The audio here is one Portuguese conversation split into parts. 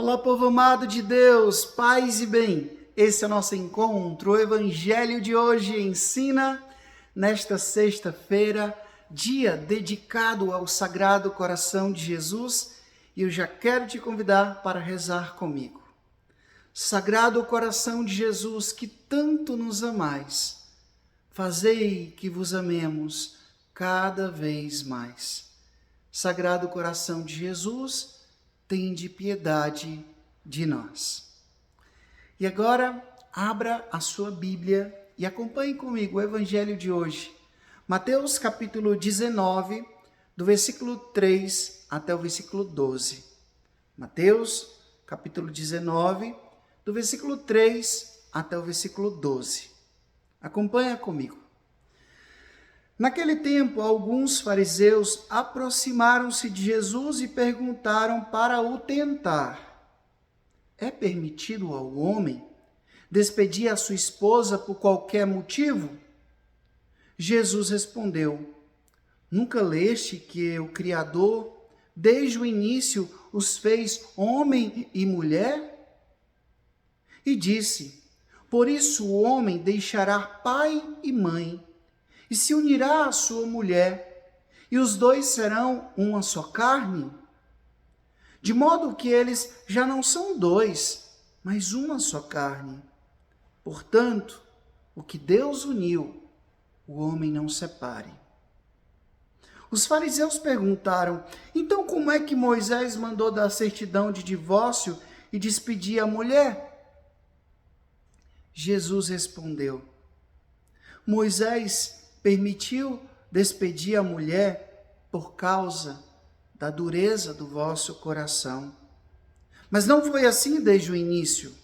Olá, povo amado de Deus, paz e bem. Esse é o nosso encontro. O evangelho de hoje ensina, nesta sexta-feira, dia dedicado ao Sagrado Coração de Jesus, e eu já quero te convidar para rezar comigo. Sagrado Coração de Jesus, que tanto nos amais, fazei que vos amemos cada vez mais. Sagrado Coração de Jesus, tende piedade de nós. E agora, abra a sua Bíblia e acompanhe comigo o Evangelho de hoje. Mateus capítulo 19, do versículo 3 até o versículo 12. Mateus capítulo 19, do versículo 3 até o versículo 12. Acompanha comigo. Naquele tempo, alguns fariseus aproximaram-se de Jesus e perguntaram para o tentar: é permitido ao homem despedir a sua esposa por qualquer motivo? Jesus respondeu: nunca leste que o Criador, desde o início, os fez homem e mulher? E disse: por isso o homem deixará pai e mãe, e se unirá à sua mulher, e os dois serão uma só carne? De modo que eles já não são dois, mas uma só carne. Portanto, o que Deus uniu, o homem não separe. Os fariseus perguntaram: então como é que Moisés mandou dar certidão de divórcio e despedir a mulher? Jesus respondeu: Moisés permitiu despedir a mulher por causa da dureza do vosso coração. Mas não foi assim desde o início.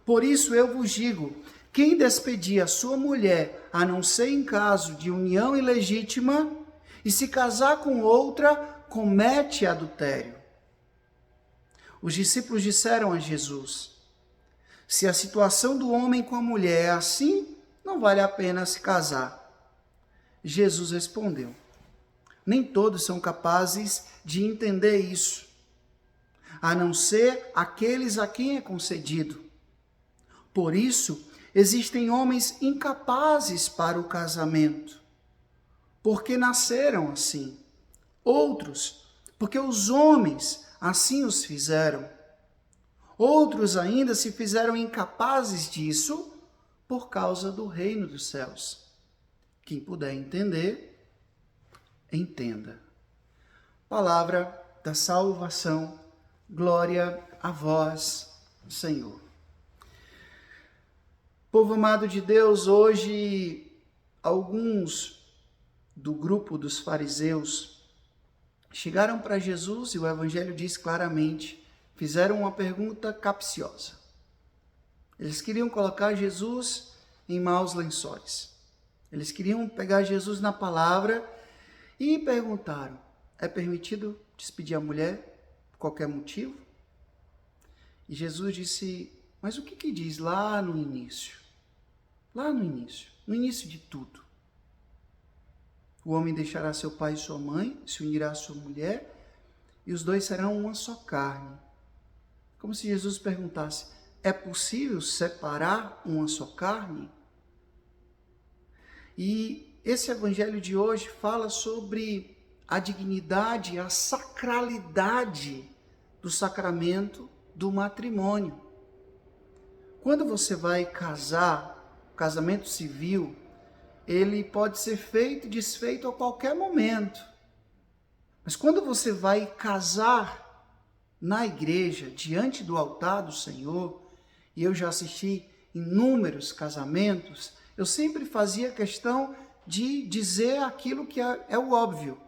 Por isso eu vos digo, quem despedir a sua mulher, a não ser em caso de união ilegítima, e se casar com outra, comete adultério. Os discípulos disseram a Jesus: se a situação do homem com a mulher é assim, não vale a pena se casar. Jesus respondeu: nem todos são capazes de entender isso, a não ser aqueles a quem é concedido. Por isso, existem homens incapazes para o casamento, porque nasceram assim. Outros, porque os homens assim os fizeram. Outros ainda se fizeram incapazes disso por causa do reino dos céus. Quem puder entender, entenda. Palavra da salvação, glória a vós, Senhor. Povo amado de Deus, hoje alguns do grupo dos fariseus chegaram para Jesus e o Evangelho diz claramente, fizeram uma pergunta capciosa. Eles queriam colocar Jesus em maus lençóis. Eles queriam pegar Jesus na palavra e perguntaram: é permitido despedir a mulher por qualquer motivo? E Jesus disse: mas o que diz lá no início? Lá no início de tudo. O homem deixará seu pai e sua mãe, se unirá à sua mulher, e os dois serão uma só carne. Como se Jesus perguntasse: é possível separar uma só carne? E esse evangelho de hoje fala sobre a dignidade, a sacralidade do sacramento do matrimônio. Quando você vai casar, o casamento civil, ele pode ser feito e desfeito a qualquer momento. Mas quando você vai casar na igreja, diante do altar do Senhor, e eu já assisti inúmeros casamentos, eu sempre fazia questão de dizer aquilo que é o óbvio.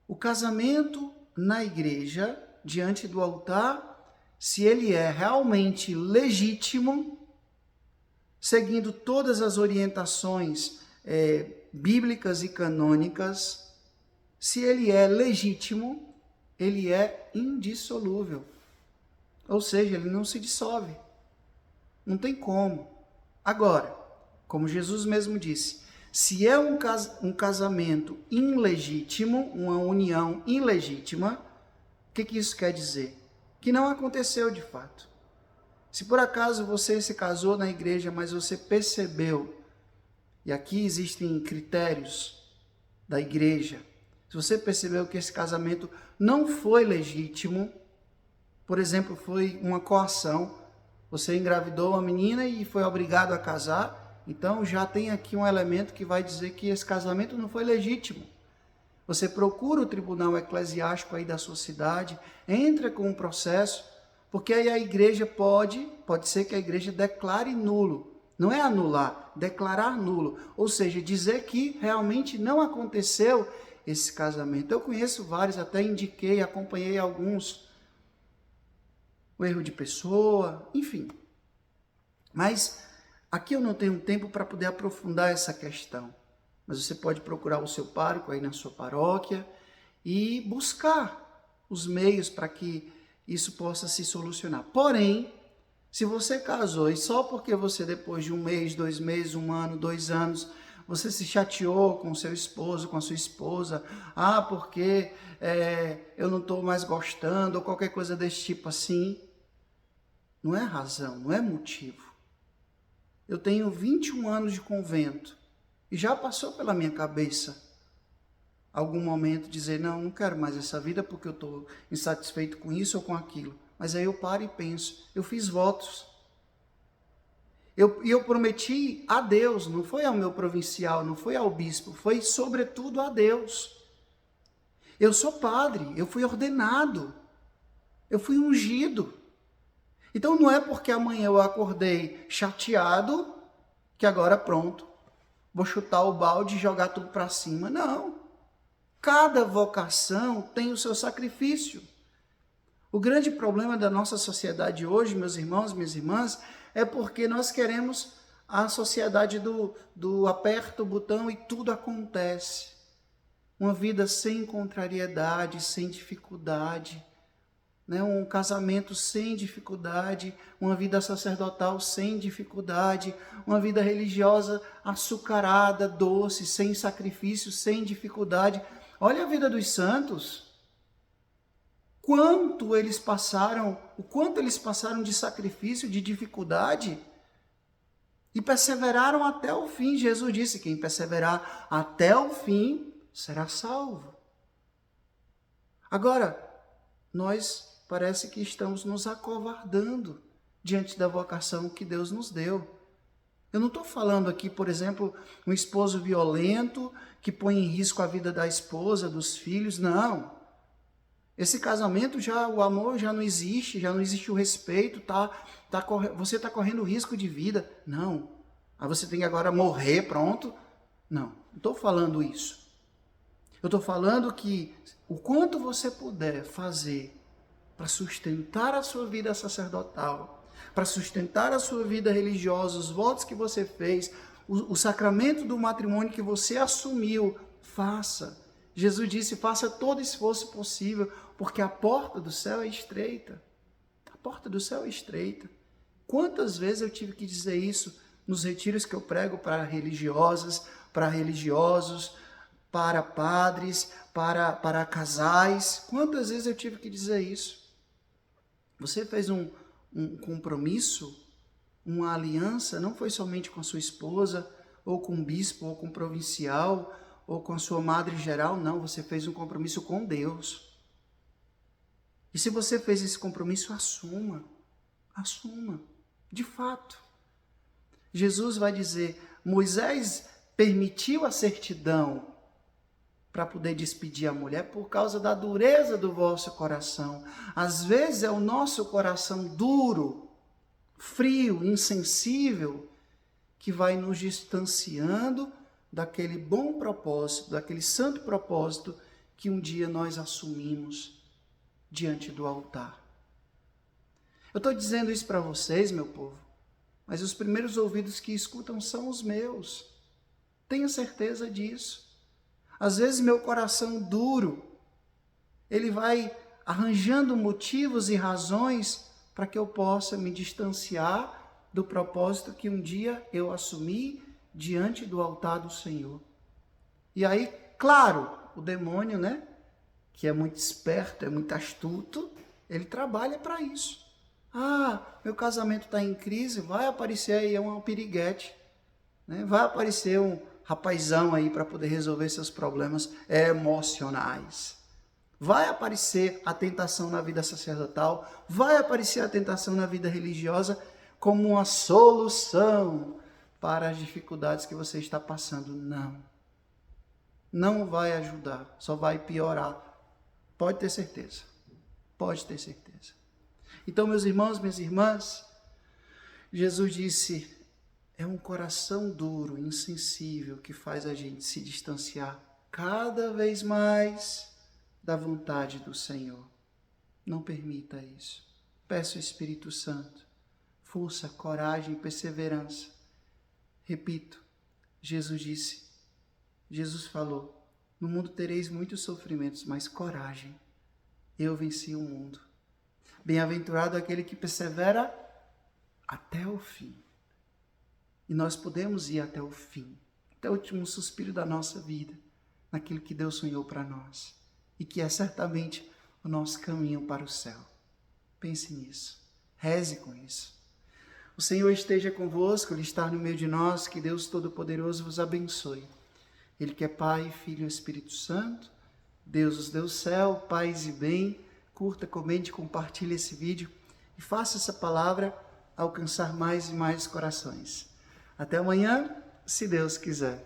O casamento na igreja, diante do altar, se ele é realmente legítimo, seguindo todas as orientações bíblicas e canônicas, se ele é legítimo, ele é indissolúvel. Ou seja, ele não se dissolve. Não tem como. Agora, como Jesus mesmo disse, se é um casamento ilegítimo, uma união ilegítima, O que isso quer dizer? Que não aconteceu de fato. Se por acaso você se casou na igreja, mas você percebeu, e aqui existem critérios da igreja, se você percebeu que esse casamento não foi legítimo, por exemplo, foi uma coação, você engravidou uma menina e foi obrigado a casar, então já tem aqui um elemento que vai dizer que esse casamento não foi legítimo. Você procura o tribunal eclesiástico aí da sua cidade, entra com um processo, porque aí a igreja pode ser que a igreja declare nulo. Não é anular, declarar nulo. Ou seja, dizer que realmente não aconteceu esse casamento. Eu conheço vários, até indiquei, acompanhei alguns. O erro de pessoa, enfim. Mas aqui eu não tenho tempo para poder aprofundar essa questão. Mas você pode procurar o seu pároco aí na sua paróquia e buscar os meios para que isso possa se solucionar. Porém, se você casou e só porque você depois de 1 mês, 2 meses, 1 ano, 2 anos, você se chateou com seu esposo, com a sua esposa, porque eu não estou mais gostando, ou qualquer coisa desse tipo assim, não é razão, não é motivo. Eu tenho 21 anos de convento e já passou pela minha cabeça algum momento dizer, não quero mais essa vida porque eu estou insatisfeito com isso ou com aquilo. Mas aí eu paro e penso, eu fiz votos. Eu prometi a Deus, não foi ao meu provincial, não foi ao bispo, foi sobretudo a Deus. Eu sou padre, eu fui ordenado, eu fui ungido. Então não é porque amanhã eu acordei chateado que agora pronto, vou chutar o balde e jogar tudo para cima. Não. Cada vocação tem o seu sacrifício. O grande problema da nossa sociedade hoje, meus irmãos, minhas irmãs, é porque nós queremos a sociedade do aperta o botão e tudo acontece. Uma vida sem contrariedade, sem dificuldade, né? Um casamento sem dificuldade, uma vida sacerdotal sem dificuldade, uma vida religiosa açucarada, doce, sem sacrifício, sem dificuldade. Olha a vida dos santos. O quanto eles passaram de sacrifício, de dificuldade, e perseveraram até o fim. Jesus disse, quem perseverar até o fim será salvo. Agora, nós parece que estamos nos acovardando diante da vocação que Deus nos deu. Eu não estou falando aqui, por exemplo, um esposo violento que põe em risco a vida da esposa, dos filhos, não. Esse casamento, o amor já não existe o respeito, você está correndo risco de vida. Não. Aí você tem que agora morrer, pronto. Não estou falando isso. Eu estou falando que o quanto você puder fazer para sustentar a sua vida sacerdotal, para sustentar a sua vida religiosa, os votos que você fez, o sacramento do matrimônio que você assumiu, faça. Jesus disse, faça todo esforço possível, porque a porta do céu é estreita. A porta do céu é estreita. Quantas vezes eu tive que dizer isso nos retiros que eu prego para religiosas, para religiosos, para padres, para casais? Quantas vezes eu tive que dizer isso? Você fez um compromisso, uma aliança, não foi somente com a sua esposa, ou com o bispo, ou com o provincial, ou com a sua madre geral, não, você fez um compromisso com Deus. E se você fez esse compromisso, assuma, de fato. Jesus vai dizer, Moisés permitiu a certidão para poder despedir a mulher por causa da dureza do vosso coração. Às vezes é o nosso coração duro, frio, insensível, que vai nos distanciando daquele bom propósito, daquele santo propósito que um dia nós assumimos diante do altar. Eu estou dizendo isso para vocês, meu povo, mas os primeiros ouvidos que escutam são os meus. Tenha certeza disso. Às vezes meu coração duro, ele vai arranjando motivos e razões para que eu possa me distanciar do propósito que um dia eu assumi diante do altar do Senhor. E aí, claro, o demônio, que é muito esperto, é muito astuto, ele trabalha para isso. Ah, meu casamento está em crise, vai aparecer aí uma piriguete, né? Vai aparecer um rapazão aí para poder resolver seus problemas emocionais. Vai aparecer a tentação na vida sacerdotal, vai aparecer a tentação na vida religiosa como uma solução para as dificuldades que você está passando. Não vai ajudar, só vai piorar. Pode ter certeza. Pode ter certeza. Então, meus irmãos, minhas irmãs, Jesus disse, é um coração duro, insensível, que faz a gente se distanciar cada vez mais da vontade do Senhor. Não permita isso. Peça o Espírito Santo força, coragem e perseverança. Repito, Jesus falou, no mundo tereis muitos sofrimentos, mas coragem, eu venci o mundo. Bem-aventurado aquele que persevera até o fim. E nós podemos ir até o fim, até o último suspiro da nossa vida, naquilo que Deus sonhou para nós, e que é certamente o nosso caminho para o céu. Pense nisso, reze com isso. O Senhor esteja convosco, Ele está no meio de nós, que Deus Todo-Poderoso vos abençoe. Ele que é Pai, Filho e Espírito Santo, Deus os deu céu, paz e bem. Curta, comente, compartilhe esse vídeo e faça essa palavra alcançar mais e mais corações. Até amanhã, se Deus quiser.